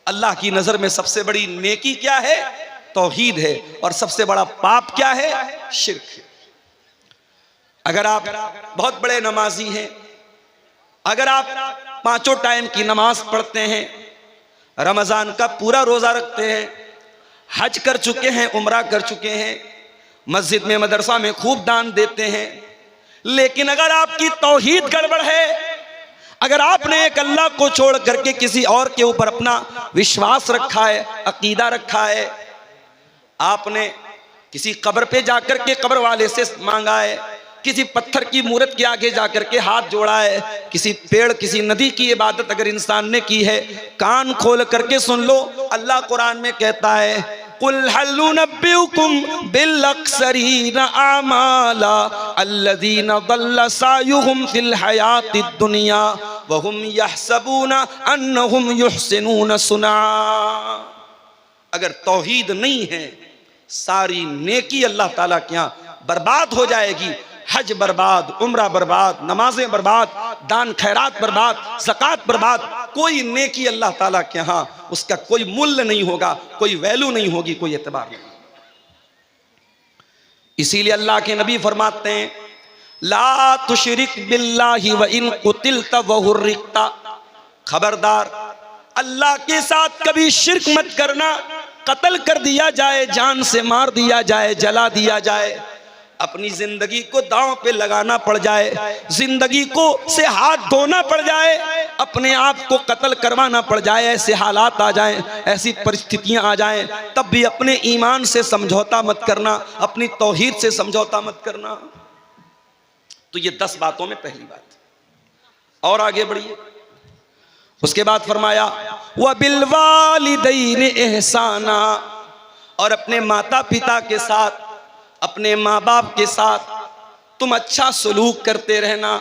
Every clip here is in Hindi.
अल्लाह की नजर में सबसे बड़ी नेकी क्या है? तौहीद है। और सबसे बड़ा पाप क्या है? शिर्क है। अगर आप बहुत बड़े नमाजी हैं, अगर आप 5 टाइम की नमाज पढ़ते हैं, रमजान का पूरा रोजा रखते हैं, हज कर चुके हैं, उम्रा कर चुके हैं, मस्जिद में मदरसा में खूब दान देते हैं, लेकिन अगर आपकी तौहीद गड़बड़ है, अगर आपने एक अल्लाह को छोड़ करके किसी और के ऊपर अपना विश्वास रखा है, अकीदा रखा है, आपने किसी कब्र पे जाकर के कब्र वाले से मांगा है, किसी पत्थर की मूर्त के आगे जाकर के हाथ जोड़ा है, किसी पेड़ किसी नदी की इबादत अगर इंसान ने की है, कान खोल करके सुन लो, अल्लाह कुरान में कहता है कुल हल नुनब्बिउकुम बिल अक्सरीन आमाला अल्लज़ीना दल्ल सायुहुम फिल हयातिद दुनिया व हुम यहसबूना अन्नहुम युहसिनून सुना। अगर तौहीद नहीं है, सारी नेकी अल्लाह ताला के यहाँ बर्बाद हो जाएगी। हज बर्बाद, उम्रा बर्बाद, नमाजें बर्बाद, दान खैरात बर्बाद, ज़कात बर्बाद, कोई नेकी अल्लाह ताला के यहाँ उसका कोई मूल्य नहीं होगा, कोई वैल्यू नहीं होगी, कोई एतबार नहीं। इसीलिए अल्लाह के नबी फरमाते हैं ला तुशरिक बिल्लाहि व इन कुतिलता व हुर्रिकता, खबरदार अल्लाह के साथ कभी शिर्क मत करना। कत्ल कर दिया जाए, जान से मार दिया जाए, जला दिया जाए, अपनी जिंदगी को दांव पे लगाना पड़ जाए, जिंदगी को से हाथ धोना पड़ जाए, अपने आप को कत्ल करवाना पड़ जाए, ऐसे हालात आ जाएं, ऐसी परिस्थितियां आ जाएं, तब भी अपने ईमान से समझौता मत करना, अपनी तौहीद से समझौता मत करना। तो ये 10 बातों में पहली बात। और आगे बढ़िए। उसके बाद फरमाया व बिल वालिदैन एहसाना, और अपने माता पिता के साथ, अपने माँ बाप के साथ तुम अच्छा सलूक करते रहना।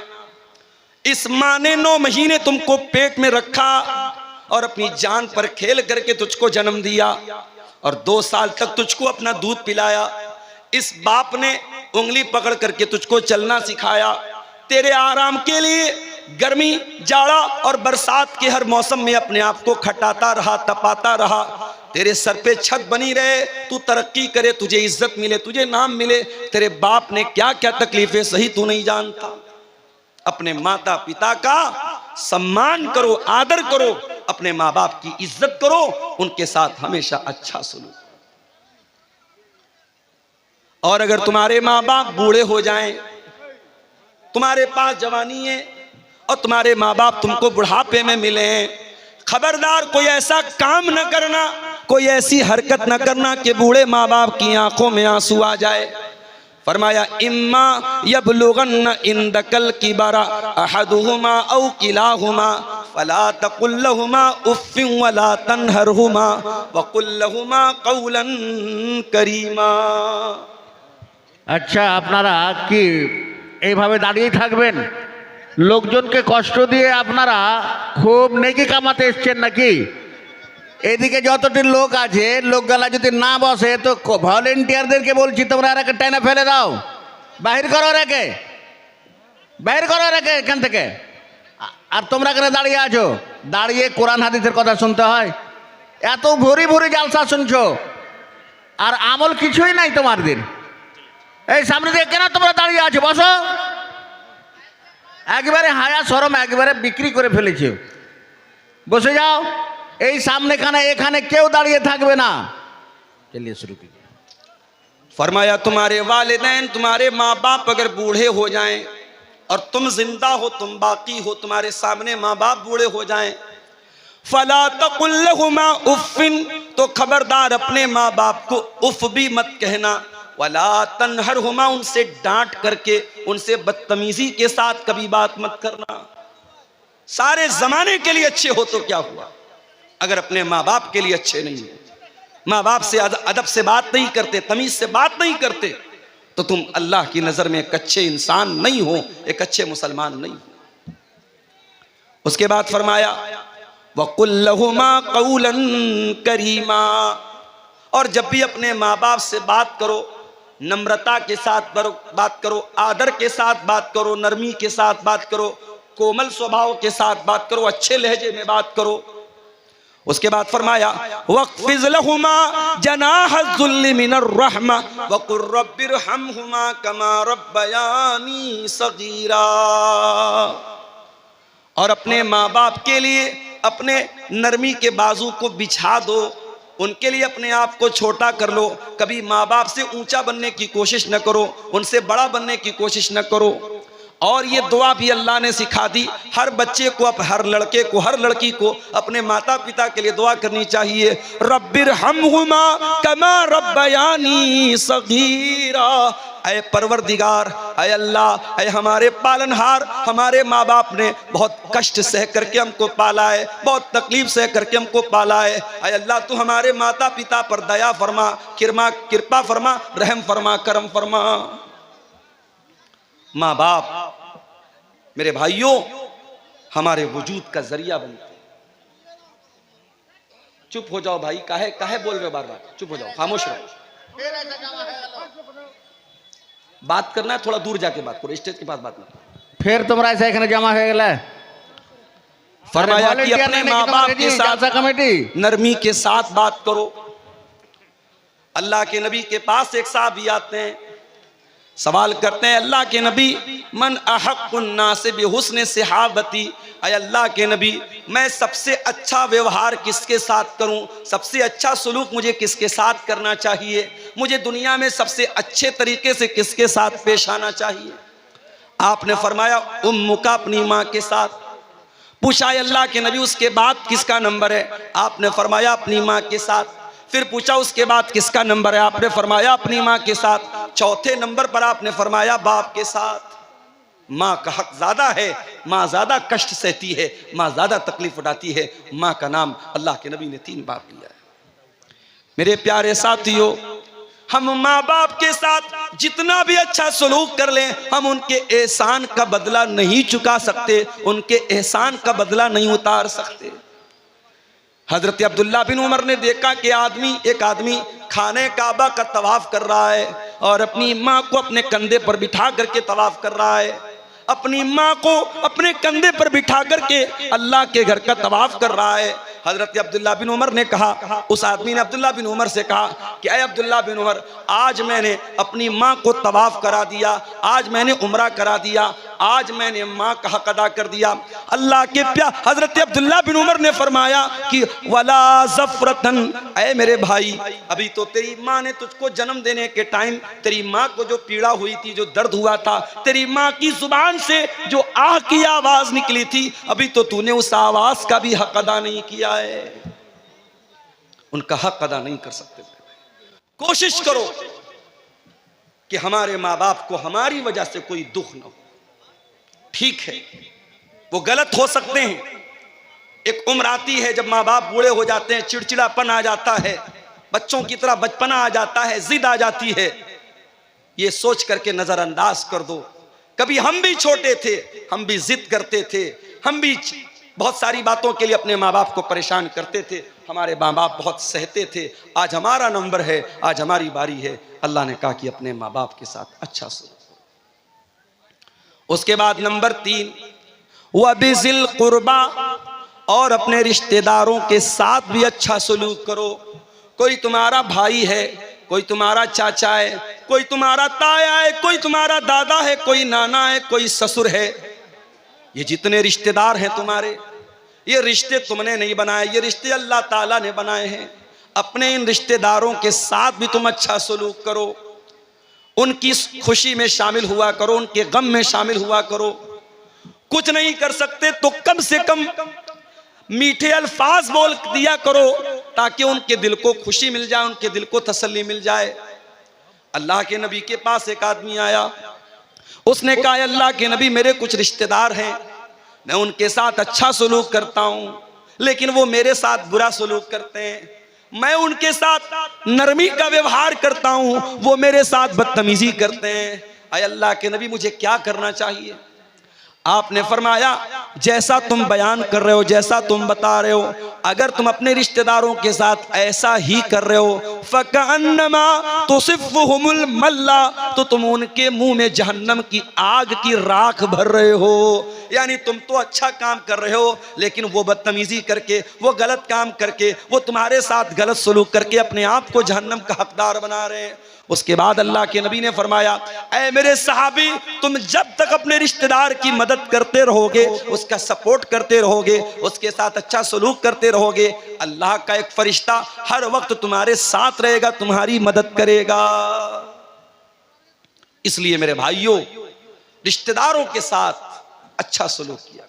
इस माँ ने 9 महीने तुमको पेट में रखा और अपनी जान पर खेल करके तुझको जन्म दिया और 2 साल तक तुझको अपना दूध पिलाया। इस बाप ने उंगली पकड़ करके तुझको चलना सिखाया, तेरे आराम के लिए गर्मी, जाड़ा और बरसात के हर मौसम में अपने आप को खटाता रहा, तपाता रहा, तेरे सर पे छत बनी रहे, तू तरक्की करे, तुझे इज्जत मिले, तुझे नाम मिले। तेरे बाप ने क्या क्या तकलीफें सही तू नहीं जानता। अपने माता पिता का सम्मान करो, आदर करो, अपने माँ बाप की इज्जत करो, उनके साथ हमेशा अच्छा सलूक। और अगर तुम्हारे माँ बाप बूढ़े हो जाएं, तुम्हारे पास जवानी है और तुम्हारे माँ बाप तुमको बुढ़ापे में मिले हैं, खबरदार कोई ऐसा काम न करना, कोई ऐसी हरकत न करना कि बूढ़े माँ बाप की आंखों में आंसू आ जाए। फरमाया इम्मा यबलुगन्न इंदकल किबरा अहदुहुमा औ किलाहुमा फला तकुल लहुमा उफ्फिन वला तनहरहुमा वकुल लहुमा कौलन करीमा। अच्छा, আপনারা কি এইভাবে দাঁড়িয়ে থাকবেন? লোকজনকে কষ্ট দিয়ে আপনারা খুব নেকি কামাতে এসছেন নাকি? এদিকে যতটি লোক আছে, লোকগুলা যদি না বসে তো ভলেন্টিয়ারদেরকে বলছি তোমরা এরাকে টেনে ফেলে দাও, বাহির করো, রেখে বাহির করো, রেখে এখান থেকে। আর তোমরা এখানে দাঁড়িয়ে আছো, দাঁড়িয়ে কোরআন হাদিসের কথা শুনতে হয়? এত ভরি ভরি জালসা শুনছো আর আমল কিছুই নাই তোমাদের। এই সামনে দিয়ে কেন তোমরা দাঁড়িয়ে আছো? বসো। একবারে হায়া শরম একবারে বিক্রি করে ফেলেছে, বসে যাও। এই সামনেখানে এখানে কেউ দাঁড়িয়ে থাকবে না। चलिए शुरू कीजिए। फरमाया तुम्हारे वालिदैन, तुम्हारे माँ बाप अगर बूढ़े हो जाएं और तुम जिंदा हो, तुम बाकी हो, तुम्हारे सामने माँ बाप बूढ़े हो जाएं, फला तकुल लहुमा उफ्फिन, तो खबरदार अपने माँ बाप को उफ भी मत कहना, वला तनहरहुमा, उनसे डांट करके, उनसे बदतमीजी के साथ कभी बात मत करना। सारे जमाने के लिए अच्छे हो तो क्या हुआ, अगर अपने माँ बाप के लिए अच्छे नहीं हो, माँ बाप से अदब से बात नहीं करते, तमीज से बात नहीं करते, तो तुम अल्लाह की नजर में एक अच्छे इंसान नहीं हो, एक अच्छे मुसलमान नहीं हो। उसके बाद फरमाया वकुल लहुमा कौलन करीमा, और जब भी अपने माँ बाप से बात करो, नम्रता के साथ बात करो, आदर के साथ बात करो, नरमी के साथ बात करो, कोमल स्वभाव के साथ बात करो, अच्छे लहजे में बात करो। उसके बाद फरमाया वक़्फ़िज़ लहुमा जनाहज़्ज़ुल्लि मिनर रहमा वक़ुल रब्बिरहमहुमा कमा रब्बयानी सगीरा। और अपने माँ बाप के लिए अपने नरमी के बाजू को बिछा दो, उनके लिए अपने आप को छोटा कर लो। कभी माँ बाप से ऊंचा बनने की कोशिश न करो, उनसे बड़ा बनने की कोशिश न करो। और ये दुआ भी अल्लाह ने सिखा दी, हर बच्चे को, हर लड़के को, हर लड़की को अपने माता पिता के लिए दुआ करनी चाहिए, रब्बिरहमहुमा कमा रब्बयानी सगीरा। ऐ परवरदिगार, ऐ अल्लाह, ऐ हमारे पालनहार, हमारे माँ बाप ने बहुत कष्ट सह करके हमको पाला है, बहुत तकलीफ सह करके हमको पाला है। ऐ अल्लाह तू हमारे माता पिता पर दया फरमा, कृपा फरमा, रहम फरमा, करम फरमा। माँ बाप मेरे भाइयों हमारे वजूद का जरिया बनते हैं। चुप हो जाओ भाई, काहे बोल रहे हो बार बार, चुप हो जाओ, खामोश रहो। बात करना है थोड़ा दूर जाके बात करो, स्टेज के पास बात मत। फिर तुम्हारा ऐसा एखने जमा हो गया। फरमाया कि अपने माँ बाप के साथ कमेटी नरमी के साथ बात करो। अल्लाह के नबी के पास एक साहबी आते हैं, सवाल करते हैं, अल्लाह के नबी मन अहक्कुन नास बिहुस्न सहाबती, अय अल्लाह के नबी मैं सबसे अच्छा व्यवहार किसके साथ करूं, सबसे अच्छा सलूक मुझे किसके साथ करना चाहिए, मुझे दुनिया में सबसे अच्छे तरीके से किसके साथ पेश आना चाहिए। आपने फरमाया उम्मुका, अपनी माँ के साथ। पूछा अल्लाह के नबी उसके बाद किसका नंबर है, आपने फरमाया अपनी माँ के साथ। फिर पूछा उसके बाद किसका नंबर है, आपने फरमाया अपनी माँ के साथ। चौथे नंबर पर आपने फरमाया बाप के साथ। माँ का हक ज्यादा है, माँ ज्यादा कष्ट सहती है, माँ ज्यादा तकलीफ उठाती है। माँ का नाम अल्लाह के नबी ने 3 बार लिया है। मेरे प्यारे साथियों, हम माँ बाप के साथ जितना भी अच्छा सलूक कर लें, हम उनके एहसान का बदला नहीं चुका सकते, उनके एहसान का बदला नहीं उतार सकते। हजरत अब्दुल्ला बिन उमर ने देखा कि एक आदमी खाने काबा का तवाफ कर रहा है और अपनी माँ को अपने कंधे पर बिठा करके तवाफ कर रहा है, अपनी माँ को अपने कंधे पर बिठा करके अल्लाह के घर का तवाफ कर रहा है। हजरत अब्दुल्ला बिन उमर ने कहा, उस आदमी ने अब्दुल्ला बिन उमर से कहा कि अय अब्दुल्ला बिन उमर, आज मैंने अपनी माँ को तवाफ करा दिया, आज मैंने उम्रा करा दिया, आज मैंने माँ का हक अदा कर दिया। अल्लाह के प्यार हजरत अब्दुल्ला बिन उमर ने फरमाया कि वला ज़फ़रतन, ऐ मेरे भाई, अभी तो तेरी माँ ने तुझको जन्म देने के टाइम तेरी माँ को जो पीड़ा हुई थी, जो दर्द हुआ था, तेरी माँ की जुबान से जो आह की आवाज निकली थी, अभी तो तूने उस आवाज का भी हक अदा नहीं किया है। उनका हक अदा नहीं कर सकते। कोशिश करो कि हमारे माँ बाप को हमारी वजह से कोई दुख न हो। ठीक है, वो गलत हो सकते हैं, एक उम्र आती है जब माँ बाप बूढ़े हो जाते हैं, चिड़चिड़ापन आ जाता है, बच्चों की तरह बचपना आ जाता है, जिद आ जाती है, ये सोच करके नजरअंदाज कर दो। कभी हम भी छोटे थे, हम भी जिद करते थे, हम भी बहुत सारी बातों के लिए अपने माँ बाप को परेशान करते थे, हमारे माँ बाप बहुत सहते थे। आज हमारा नंबर है, आज हमारी बारी है। अल्लाह ने कहा कि अपने माँ बाप के साथ अच्छा सलूक। उसके बाद नंबर 3, वबिज़िल कुर्बा, और अपने रिश्तेदारों के साथ भी अच्छा सलूक करो। कोई तुम्हारा भाई है, कोई तुम्हारा चाचा है, कोई तुम्हारा ताया है, कोई तुम्हारा दादा है, कोई नाना है, कोई ससुर है। ये जितने रिश्तेदार हैं तुम्हारे, ये रिश्ते तुमने नहीं बनाए, ये रिश्ते अल्लाह ताला ने बनाए हैं। अपने इन रिश्तेदारों के साथ भी तुम अच्छा सलूक करो, उनकी खुशी में शामिल हुआ करो, उनके गम में शामिल हुआ करो। कुछ नहीं कर सकते तो कम से कम मीठे अल्फाज बोल दिया करो, ताकि उनके दिल को खुशी मिल जाए, उनके दिल को तसल्ली मिल जाए। अल्लाह के नबी के पास एक आदमी आया, उसने कहा अल्लाह के नबी, मेरे कुछ रिश्तेदार हैं, मैं उनके साथ अच्छा सलूक करता हूं, लेकिन वो मेरे साथ बुरा सलूक करते हैं। मैं उनके साथ नरमी का व्यवहार करता हूं, वो मेरे साथ बदतमीजी करते हैं। अय अल्लाह के नबी, मुझे क्या करना चाहिए? आपने फरमाया जैसा तुम बयान कर रहे हो, जैसा तुम बता रहे हो, अगर तुम अपने रिश्तेदारों के साथ ऐसा ही कर रहे हो, फकअन्नमा तुसिफ़ुहुमुल मल्ला, तो तुम उनके मुंह में जहन्नम की आग की राख भर रहे हो। यानी तुम तो अच्छा काम कर रहे हो, लेकिन वो बदतमीजी करके, वो गलत काम करके, वो तुम्हारे साथ गलत सलूक करके अपने आप को जहन्नम का हकदार बना रहे हैं। उसके बाद अल्लाह के नबी ने फरमाया, ऐ मेरे सहाबी, तुम जब तक अपने रिश्तेदार की मदद करते रहोगे, उसका सपोर्ट करते रहोगे, उसके साथ अच्छा सलूक करते रहोगे, अल्लाह का एक फरिश्ता हर वक्त तुम्हारे साथ रहेगा, तुम्हारी मदद करेगा। इसलिए मेरे भाइयों, रिश्तेदारों के साथ अच्छा सलूक किया।